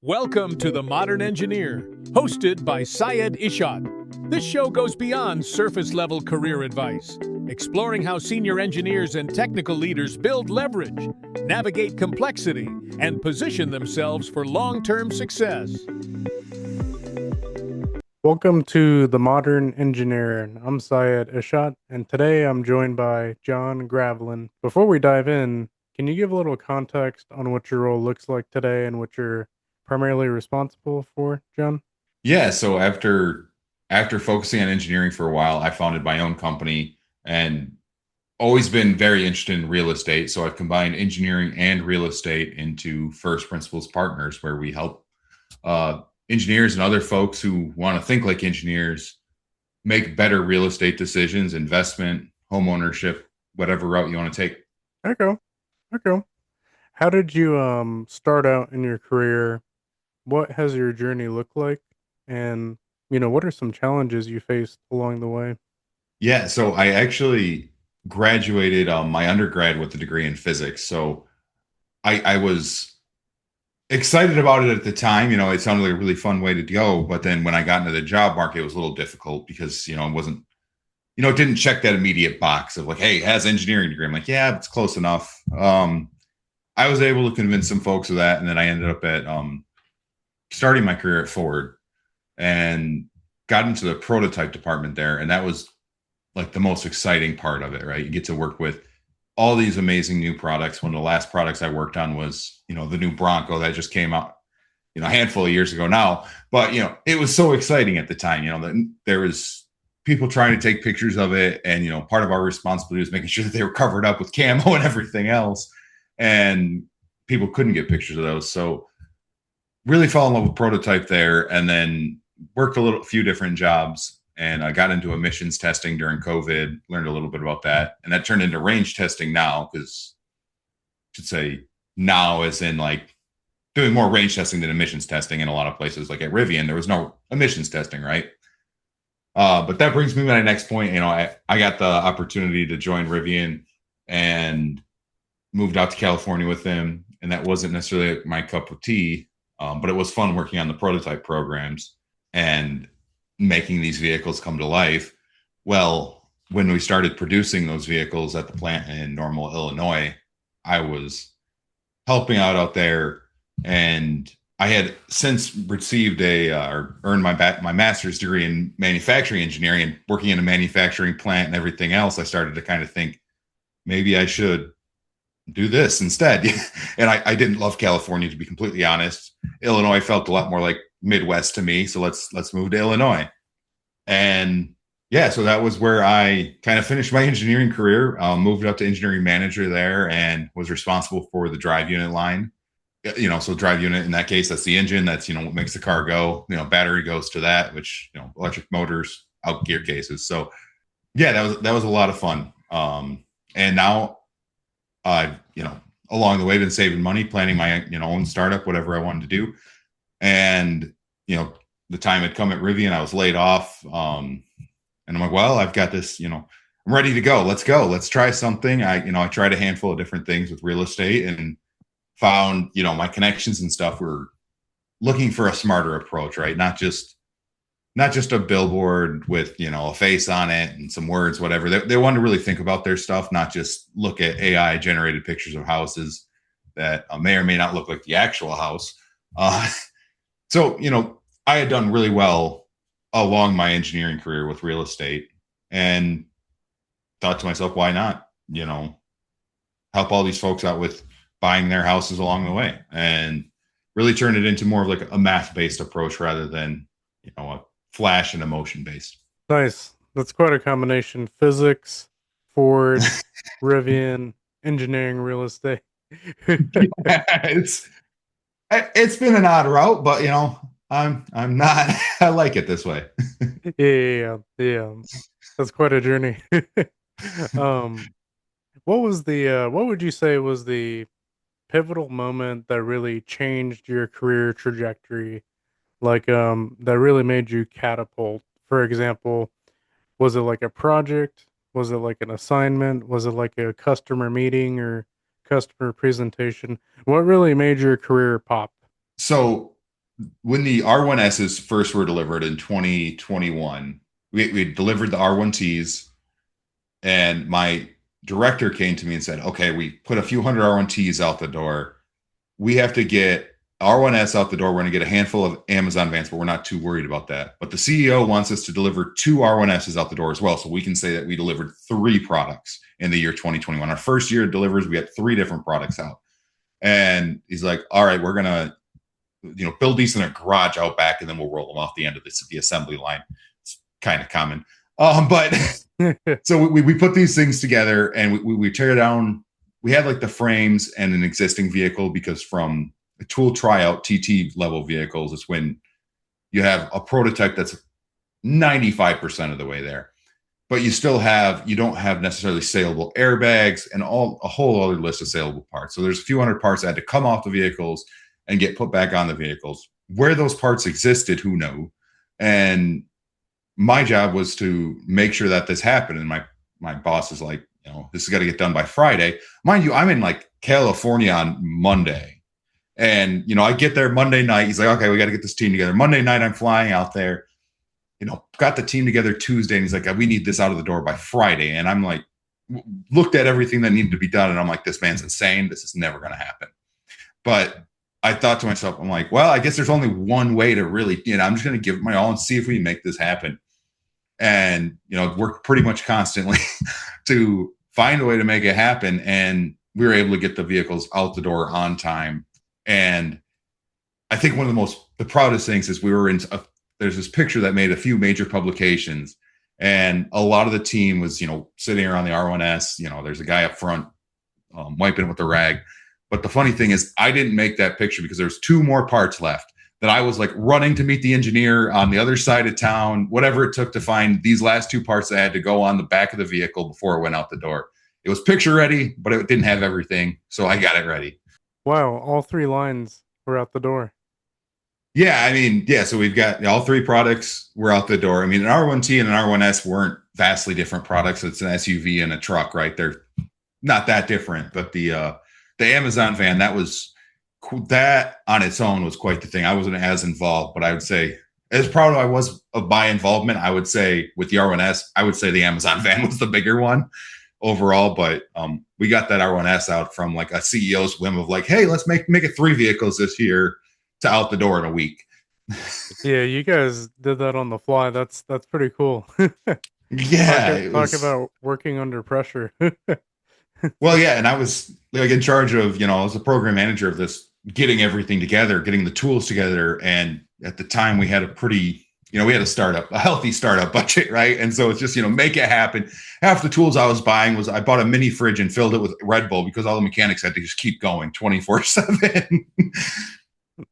Welcome to The Modern Engineer, hosted by Syed Ishad. This show goes beyond surface-level career advice, exploring how senior engineers and technical leaders build leverage, navigate complexity, and position themselves for long-term success. Welcome to The Modern Engineer. I'm Syed Ishad, and today I'm joined by John Gravelyn. Before we dive in, can you give a little context on what your role looks like today and what you're primarily responsible for, John? Yeah, so after focusing on engineering for a while, I founded my own company and always been very interested in real estate. So I've combined engineering and real estate into First Principles Partners, where we help engineers and other folks who want to think like engineers make better real estate decisions, investment, home ownership, whatever route you want to take. Okay. How did you start out in your career? What has your journey looked like? And, what are some challenges you faced along the way? Yeah, so I actually graduated my undergrad with a degree in physics. So I was excited about it at the time. It sounded like a really fun way to go. But then when I got into the job market, it was a little difficult because, it wasn't, it didn't check that immediate box of like, hey, it has engineering degree. I'm like, yeah, it's close enough. I was able to convince some folks of that. And then I ended up at starting my career at Ford and got into the prototype department there. And that was like the most exciting part of it, right? You get to work with all these amazing new products. One of the last products I worked on was, the new Bronco that just came out, a handful of years ago now. But, it was so exciting at the time, that there was people trying to take pictures of it. And, part of our responsibility was making sure that they were covered up with camo and everything else. And people couldn't get pictures of those. So really fell in love with prototype there, and then worked a few different jobs, and I got into emissions testing during COVID, learned a little bit about that. And that turned into range testing now, because I should say now as in like doing more range testing than emissions testing in a lot of places. Like at Rivian, there was no emissions testing, right? But that brings me to my next point. I got the opportunity to join Rivian and moved out to California with them. And that wasn't necessarily my cup of tea. But it was fun working on the prototype programs and making these vehicles come to life. Well, when we started producing those vehicles at the plant in Normal, Illinois, I was helping out there, and I had since received or earned my master's degree in manufacturing engineering, and working in a manufacturing plant and everything else. I started to kind of think maybe I should do this instead. And I didn't love California, to be completely honest. Illinois felt a lot more like Midwest to me. So let's move to Illinois. And yeah, so that was where I kind of finished my engineering career, moved up to engineering manager there, and was responsible for the drive unit line. So drive unit, in that case, that's the engine. That's, what makes the car go. Battery goes to that, which, electric motors, out gear cases. So yeah, that was a lot of fun. And now along the way, been saving money, planning my, own startup, whatever I wanted to do. And, the time had come at Rivian, I was laid off. And I'm like, well, I've got this, I'm ready to go. Let's go. Let's try something. I tried a handful of different things with real estate and found, my connections and stuff were looking for a smarter approach, right? Not just a billboard with, a face on it and some words, whatever. They wanted to really think about their stuff, not just look at AI generated pictures of houses that may or may not look like the actual house. So, I had done really well along my engineering career with real estate, and thought to myself, why not, help all these folks out with buying their houses along the way, and really turn it into more of like a math-based approach rather than, a flash and emotion based. Nice. That's quite a combination. Physics, Ford, Rivian, engineering, real estate. It's been an odd route, but I'm not. I like it this way. Yeah. That's quite a journey. What would you say was the pivotal moment that really changed your career trajectory? Like, that really made you catapult? For example, was it like a project? Was it like an assignment? Was it like a customer meeting or customer presentation? What really made your career pop? So when the R1Ss first were delivered in 2021, we delivered the R1Ts, and my director came to me and said, okay, we put a few hundred R1Ts out the door. We have to get R1S out the door. We're going to get a handful of Amazon vans, but we're not too worried about that. But the CEO wants us to deliver 2 R1Ss out the door as well. So we can say that we delivered 3 products in the year 2021. Our first year of delivers, we had 3 different products out. And he's like, all right, we're going to, build these in a garage out back, and then we'll roll them off the end of the assembly line. It's kind of common. But so we put these things together, and we tear down. We had like the frames and an existing vehicle, because from a tool tryout TT level vehicles, it's when you have a prototype that's 95% of the way there, but you don't have necessarily saleable airbags and a whole other list of saleable parts. So there's a few hundred parts that had to come off the vehicles and get put back on the vehicles. Where those parts existed, who knew? And my job was to make sure that this happened. And my boss is like, this has got to get done by Friday. Mind you, I'm in like California on Monday. And, I get there Monday night. He's like, okay, we got to get this team together. Monday night, I'm flying out there, got the team together Tuesday. And he's like, we need this out of the door by Friday. And I'm like, looked at everything that needed to be done. And I'm like, this man's insane. This is never going to happen. But I thought to myself, I'm like, well, I guess there's only one way to really, I'm just going to give it my all and see if we can make this happen. And, work pretty much constantly to find a way to make it happen. And we were able to get the vehicles out the door on time. And I think one of the proudest things is we were there's this picture that made a few major publications, and a lot of the team was, sitting around the R1S, there's a guy up front wiping it with a rag. But the funny thing is, I didn't make that picture because there's 2 more parts left that I was like running to meet the engineer on the other side of town, whatever it took to find these last 2 parts that had to go on the back of the vehicle before it went out the door. It was picture ready, but it didn't have everything. So I got it ready. Wow. All 3 lines were out the door. Yeah. So we've got all 3 products were out the door. I mean, an R1T and an R1S weren't vastly different products. It's an SUV and a truck, right? They're not that different, but the Amazon van, that on its own was quite the thing. I wasn't as involved, but I would say, as proud as I was of my involvement, I would say with the R1S, I would say the Amazon van was the bigger one overall. But we got that R1S out from like a CEO's whim of like, hey, let's make it 3 vehicles this year to out the door in a week. Yeah, you guys did that on the fly. That's pretty cool. Yeah, talk about working under pressure. Well, yeah, and I was like in charge of, I was the program manager of this, getting everything together, getting the tools together. And at the time we had we had a healthy startup budget, right? And so it's just, make it happen. Half the tools I was buying I bought a mini fridge and filled it with Red Bull because all the mechanics had to just keep going 24/7.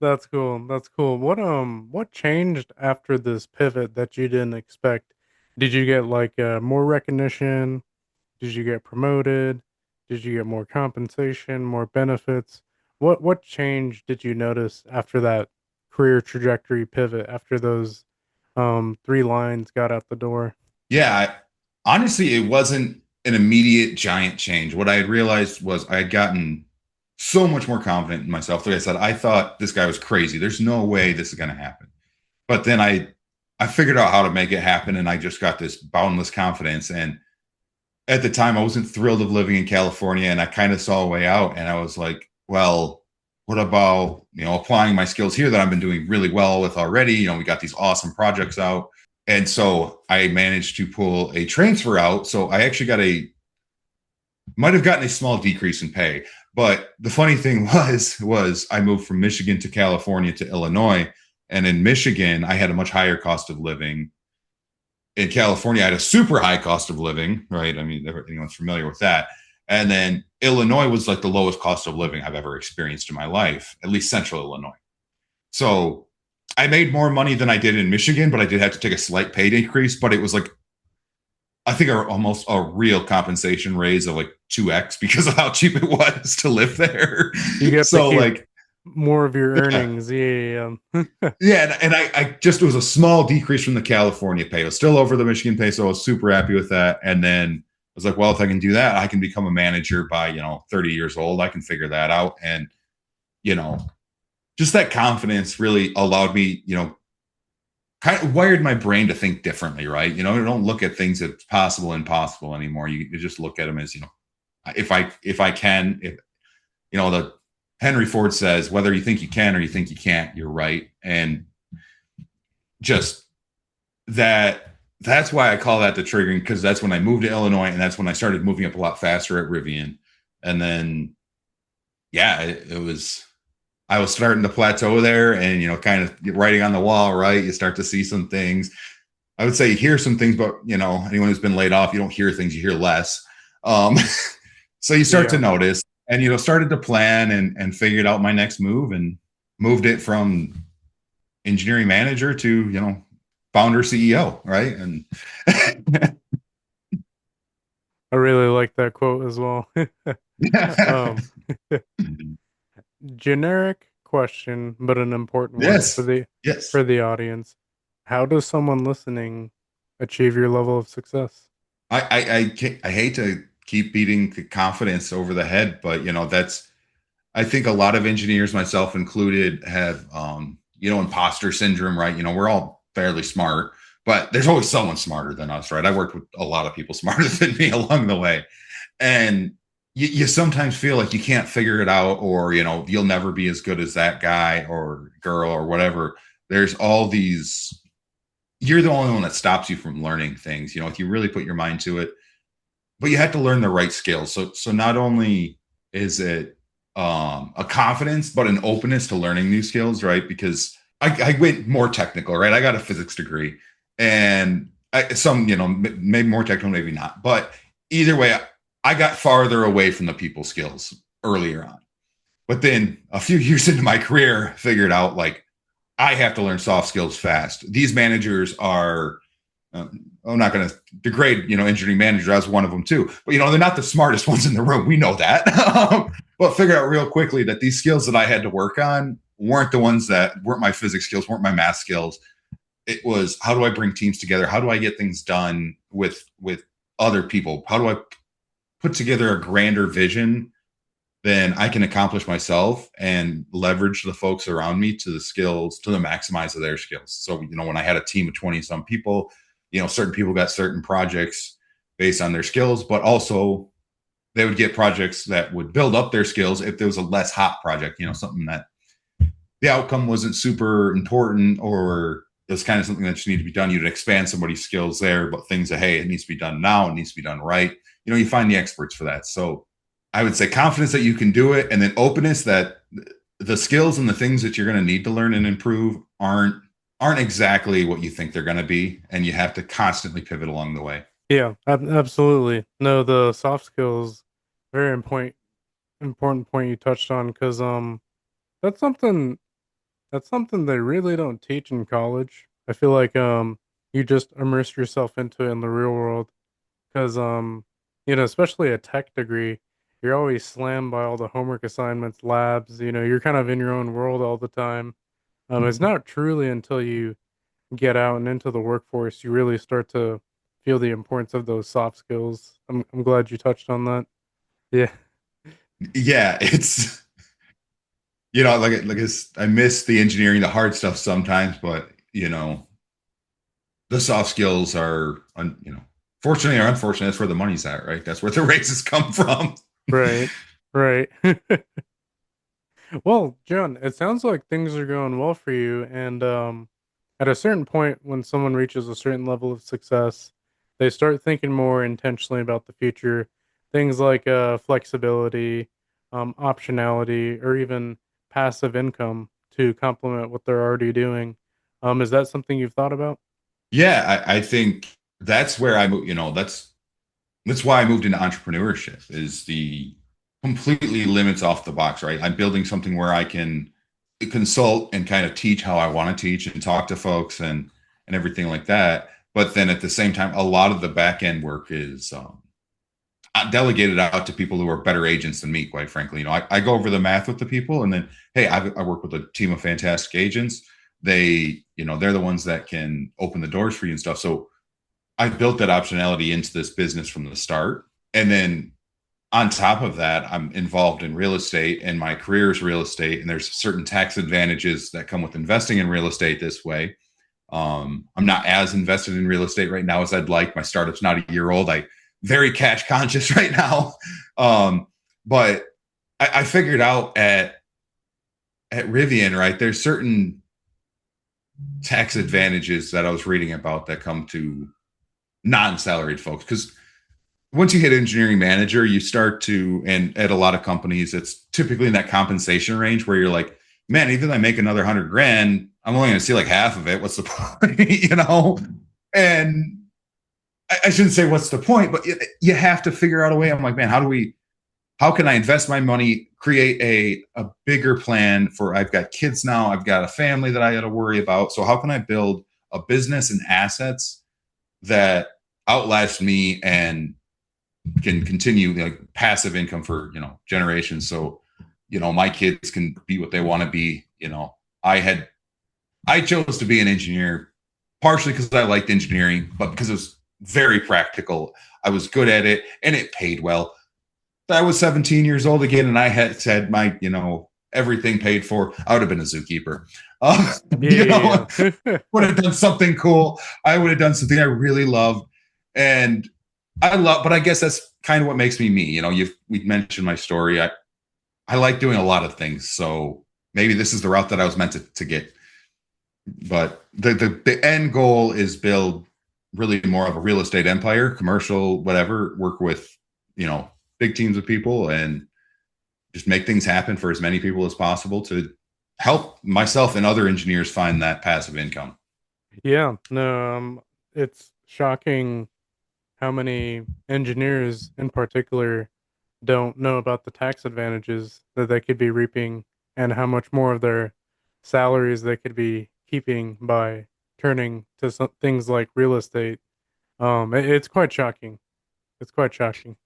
That's cool. That's cool. What changed after this pivot that you didn't expect? Did you get like more recognition? Did you get promoted? Did you get more compensation, more benefits? What change did you notice after that career trajectory pivot, after those 3 lines got out the door? Yeah, honestly, it wasn't an immediate giant change. What I had realized was I had gotten so much more confident in myself. Like I said, I thought this guy was crazy. There's no way this is going to happen. But then I figured out how to make it happen, and I just got this boundless confidence. And at the time, I wasn't thrilled of living in California, and I kind of saw a way out. And I was like, well, what about, applying my skills here that I've been doing really well with already? We got these awesome projects out. And so I managed to pull a transfer out. So I actually might have gotten a small decrease in pay. But the funny thing was I moved from Michigan to California to Illinois. And in Michigan, I had a much higher cost of living. In California, I had a super high cost of living, right? I mean, anyone's familiar with that. And then Illinois was like the lowest cost of living I've ever experienced in my life, at least central Illinois. So I made more money than I did in Michigan, but I did have to take a slight pay decrease. But it was like, I think almost a real compensation raise of like 2x because of how cheap it was to live there. You get so like more of your earnings. Yeah. Yeah. And I just, it was a small decrease from the California pay. It was still over the Michigan pay. So I was super happy with that. And then I was like, well, if I can do that, I can become a manager by, 30 years old. I can figure that out. And, just that confidence really allowed me, kind of wired my brain to think differently, right? You don't look at things as possible and impossible anymore. You just look at them as, if I can, if the Henry Ford says, whether you think you can or you think you can't, you're right. And just that's why I call that the triggering, because that's when I moved to Illinois, and that's when I started moving up a lot faster at Rivian. And then, yeah, it was, I was starting to plateau there, and, kind of writing on the wall, right? You start to see some things. I would say you hear some things, but, anyone who's been laid off, you don't hear things, you hear less. So you start to notice, and, started to plan and figured out my next move, and moved it from engineering manager to, founder CEO, right? And I really like that quote as well. Generic question, but an important one yes, for the yes. for the audience. How does someone listening achieve your level of success? I hate to keep beating the confidence over the head, but I think a lot of engineers, myself included, have imposter syndrome, right? We're all fairly smart, but there's always someone smarter than us, right? I worked with a lot of people smarter than me along the way, and you sometimes feel like you can't figure it out, or you'll never be as good as that guy or girl or whatever. There's all these. You're the only one that stops you from learning things, if you really put your mind to it. But you have to learn the right skills. So not only is it a confidence, but an openness to learning new skills, right? Because I went more technical, right? I got a physics degree, and maybe more technical, maybe not. But either way, I got farther away from the people skills earlier on. But then a few years into my career, figured out like I have to learn soft skills fast. These managers are, I'm not going to degrade, engineering managers. I was one of them too. But, they're not the smartest ones in the room. We know that. But figure out real quickly that these skills that I had to work on weren't the ones that weren't my physics skills, weren't my math skills. It was, how do I bring teams together? How do I get things done with other people? How do I put together a grander vision than I can accomplish myself, and leverage the folks around me to the skills, to the maximize of their skills. So, when I had a team of 20 some people, certain people got certain projects based on their skills, but also they would get projects that would build up their skills if there was a less hot project, something that the outcome wasn't super important, or it was kind of something that just needed to be done. You'd expand somebody's skills there, but things that, hey, it needs to be done now, it needs to be done right. You find the experts for that. So I would say confidence that you can do it, and then openness that the skills and the things that you're going to need to learn and improve aren't exactly what you think they're going to be, and you have to constantly pivot along the way. Yeah, absolutely. No, the soft skills, very important point you touched on, because that's something they really don't teach in college. I feel like you just immerse yourself into it in the real world, because especially a tech degree, you're always slammed by all the homework assignments, labs. You're kind of in your own world all the time. It's not truly until you get out and into the workforce you really start to feel the importance of those soft skills. I'm glad you touched on that. Yeah. Yeah, it's I miss the engineering, the hard stuff sometimes, but the soft skills are, fortunately or unfortunately, that's where the money's at, right? That's where the raises come from. Right. Well, John, it sounds like things are going well for you, and at a certain point, when someone reaches a certain level of success, they start thinking more intentionally about the future. Things like flexibility, optionality, or even passive income to complement what they're already doing. Is that something you've thought about? Yeah, I think that's where I moved. That's why I moved into entrepreneurship. Is the completely limits off the box, right? I'm building something where I can consult and kind of teach how I want to teach and talk to folks and everything like that. But then at the same time, a lot of the back end work is delegated out to people who are better agents than me, quite frankly. I go over the math with the people, and then, hey, I work with a team of fantastic agents. They're the ones that can open the doors for you and stuff. So I built that optionality into this business from the start. And then on top of that, I'm involved in real estate and my career is real estate. And there's certain tax advantages that come with investing in real estate this way. I'm not as invested in real estate right now as I'd like. My startup's not a year old. I very cash conscious right now. But I figured out at Rivian, right? There's certain tax advantages that I was reading about that come to non-salaried folks. Because once you hit engineering manager, you start to, and at a lot of companies, it's typically in that compensation range where you're like, man, even if I make another 100 grand, I'm only going to see like half of it. What's the point? And I shouldn't say what's the point, but you have to figure out a way. I'm like, man, how can I invest my money, create a bigger plan for, I've got kids now, I've got a family that I got to worry about. So how can I build a business and assets that outlast me and can continue like passive income for, generations. So, my kids can be what they want to be. I chose to be an engineer partially because I liked engineering, but because it was very practical. I was good at it and it paid well. I was 17 years old again, and I had my, everything paid for. I would have been a zookeeper. Yeah. Would have done something cool. I would have done something I really loved. And but I guess that's kind of what makes me me. We mentioned my story. I like doing a lot of things. So maybe this is the route that I was meant to get. But the end goal is build really more of a real estate empire, commercial, whatever, work with, big teams of people and just make things happen for as many people as possible to help myself and other engineers find that passive income. Yeah. No, it's shocking how many engineers in particular don't know about the tax advantages that they could be reaping and how much more of their salaries they could be keeping by turning to some things like real estate. It's quite shocking. It's quite shocking.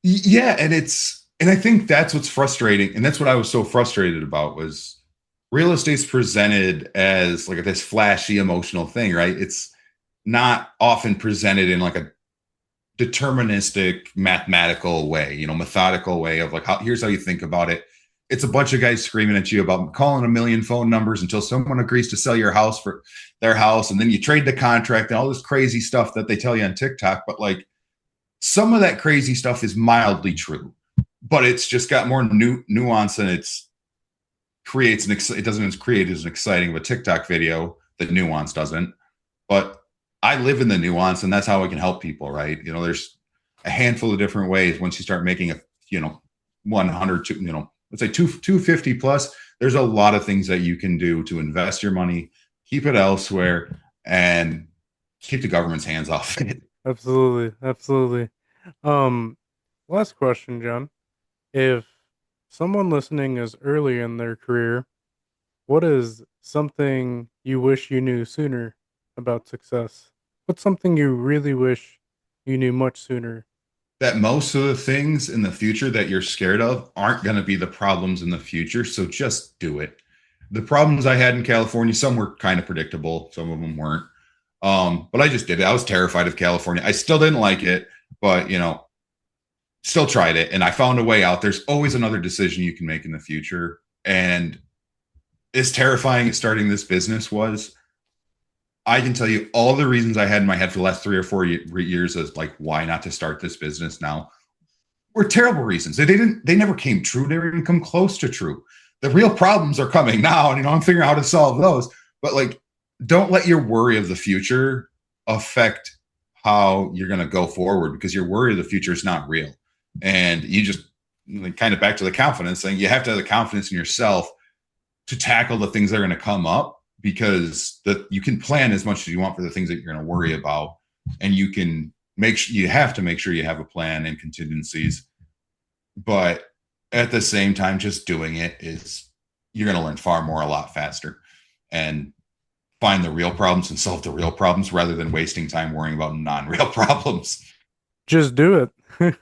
Yeah, and I think that's what's frustrating, and that's what I was so frustrated about was real estate's presented as like this flashy emotional thing, right? It's not often presented in like a deterministic mathematical way, methodical way of like here's how you think about it. It's a bunch of guys screaming at you about calling a million phone numbers until someone agrees to sell your house for their house, and then you trade the contract and all this crazy stuff that they tell you on TikTok. But like some of that crazy stuff is mildly true, but it's just got more nuance and it doesn't create as exciting of a TikTok video. The nuance doesn't, but I live in the nuance and that's how I can help people, right? There's a handful of different ways. Once you start making 100, let's say 250 plus, there's a lot of things that you can do to invest your money, keep it elsewhere, and keep the government's hands off it. Absolutely. Absolutely. Um, Last question, John. If someone listening is early in their career, what is something you wish you knew sooner about success? What's something you really wish you knew much sooner? That most of the things in the future that you're scared of aren't going to be the problems in the future. So just do it. The problems I had in California, some were kind of predictable, some of them weren't. But I just did it. I was terrified of California. I still didn't like it, but still tried it and I found a way out. There's always another decision you can make in the future. And as terrifying as starting this business was, I can tell you all the reasons I had in my head for the last 3 or 4 years as like why not to start this business now were terrible reasons. They never came true. They never even come close to true. The real problems are coming now, and I'm figuring out how to solve those. But like, don't let your worry of the future affect how you're going to go forward because your worry of the future is not real. And you just like, kind of back to the confidence thing. You have to have the confidence in yourself to tackle the things that are going to come up because you can plan as much as you want for the things that you're going to worry about, and you can you have to make sure you have a plan and contingencies. But at the same time, just doing it is you're going to learn far more a lot faster and find the real problems and solve the real problems rather than wasting time worrying about non-real problems. Just do it.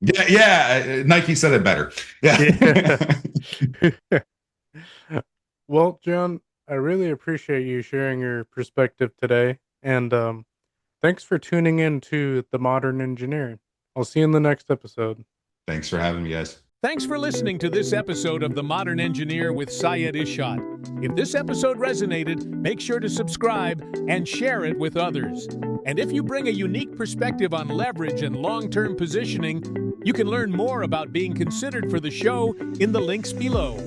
Yeah. Nike said it better. Yeah. Yeah. Well, John, I really appreciate you sharing your perspective today. And thanks for tuning in to The Modern Engineer. I'll see you in the next episode. Thanks for having me, guys. Thanks for listening to this episode of The Modern Engineer with Syed Ishad. If this episode resonated, make sure to subscribe and share it with others. And if you bring a unique perspective on leverage and long-term positioning, you can learn more about being considered for the show in the links below.